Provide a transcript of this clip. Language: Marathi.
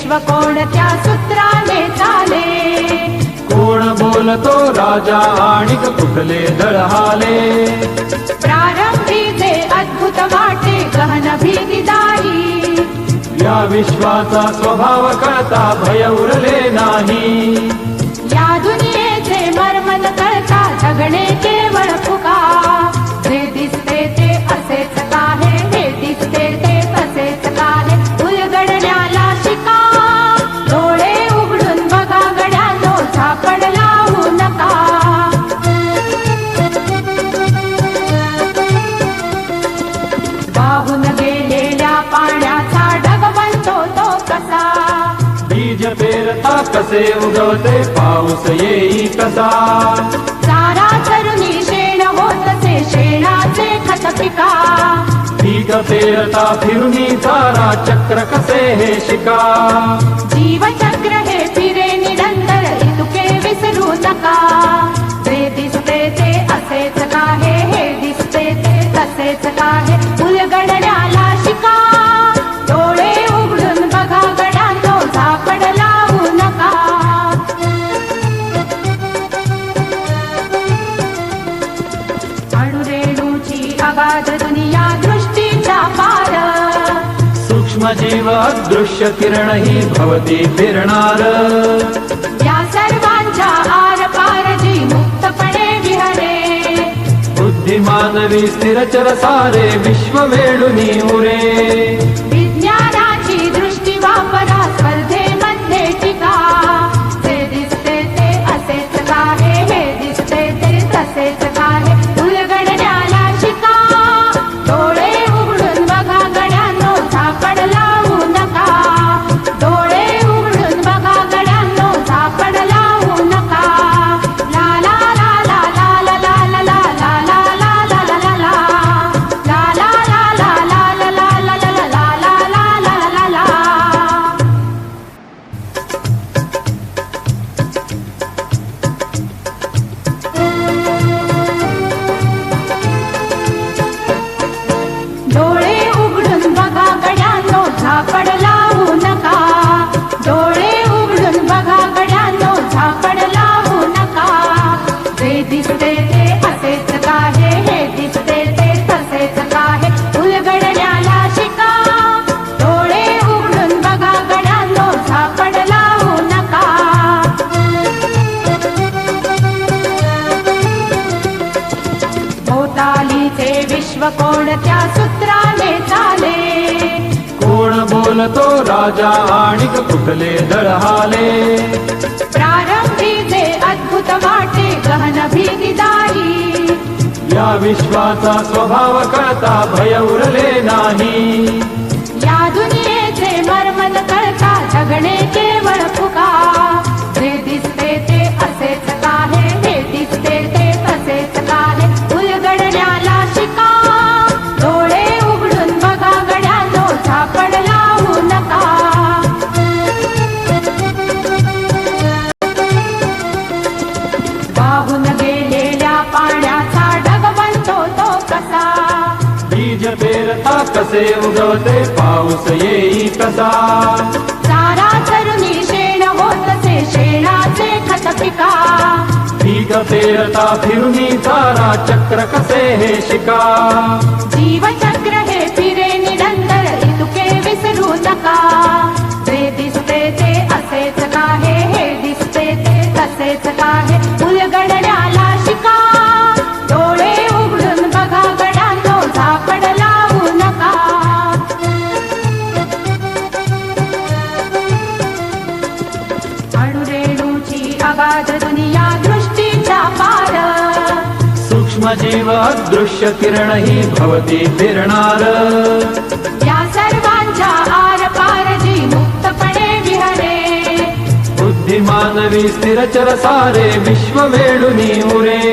विश्व कोणत्या सूत्राने चाले? कोण बोलतो राजा आणिक कुठले दळहाले? प्रारंभी जे अद्भुत वाटे गहन भीतीदायी, या विश्वाचा स्वभाव कळता भय उरले नाही. या दुनियेचे मर्मन कळता जगणे केवळ फुका. जे दिसते ते असेच काहे, हे दिसते ते तसेच काहे, उलगडण्याला शिका. डोळे उघडून बघा गड्यानो, झापड लावू नका. वाहून गेलेल्या पाण्याचा ढग बनतो तो कसा? बीज पेरता कसे उगवते पाऊस येई कसा? चारा चरुनी शेण होतसे, शेणाचे खत पिका. पीक पेरता फिरुनी चारा चक्र कसे हे शिका. जीवचक्र हे फिरे निरंतर, इतुके विसरू नका. जे दिसते ते असेच काहे, हे दिसते ते तसेच काहे, उलगडण्याला शिका. डोळे उघडून बघा गड्यानो, झापड लावू नका. अणुरेणूची अगाध दुनिया दृष्टीच्या पार, सूक्ष्म जीव अदृश्य किरण ही भवती फिरणार. या सर्वांच्या आर पार जी मुक्तपणे विहरे. बुद्धिमानवी स्थिरचर सारे विश्व वेडुनी उरे. विज्ञानाची दृष्टी वापरा, स्पर्धेमध्ये टिका. जे दिसते ते असेच काहे, हे दिसते ते तसेच काहे, उलगडण्याला शिका. डोळे उघडून बघा गड्यानो, झापड लावू नका. डोळे उघडून बघा गड्यानो, झापड लावू नका. ला ला ला ला ला ला ला ला ला ला ला ला ला ला ला. ला ला ला ला ला ला ला ला ला ला ला ला ला ला ला. डोळे उघडून बघा गड्यानो, झापड लावू नका. डोळे उघडून बघा गड्यानो, झापड लावू नका. जे दिसते ते असेच काहे, हे दिसते ते तसेच काहे, उलगडण्याला शिका. डोळे उघडून बघा गड्यानो, झापड लावू नका. भोवतालीचे विश्व कोणत्या सूत्राने चाले? कोण बोलतो राजा आणिक कुठले दळहाले? प्रारंभी जे अद्भुत वाटे गहन भीतीदायी, या विश्वाचा स्वभाव कळता भय उरले नाही. या दुनियेचे मर्मन कळता जगणे केवळ फुका. जे दिसते ते असेच काहे, हे दिसते ते तसेच काहे, उलगडण्याला शिका. डोळे उघडून बघा गड्यानो, झापड लावू नका. वाहून गेलेल्या पाण्याचा ढग बनतो तो कसा? बीज पेरता कसे उगवते पाऊस येई कसा? चारा चरुनी शेण होतसे, शेणाचे खत पिका. पीक पेरता फिरुनी चारा चक्र कसे हे शिका. जीवचक्र हे फिरे निरंतर, इतुके विसरू नका. जे दिसते ते असेच काहे, हे दिसते ते तसेच काहे, उलगडण्याला शिका. डोळे उघडून बघा गड्यानो, झापड लावू नका. अणुरेणूची अगाध दुनिया दृष्टीच्या पार, सूक्ष्म जीव अदृश्य किरण ही भवती फिरणार. या सर्वांच्या आर पार जी मुक्तपणे विहरे. बुद्धिमानवी स्थिरचर सारे विश्व वेडुनी उरे.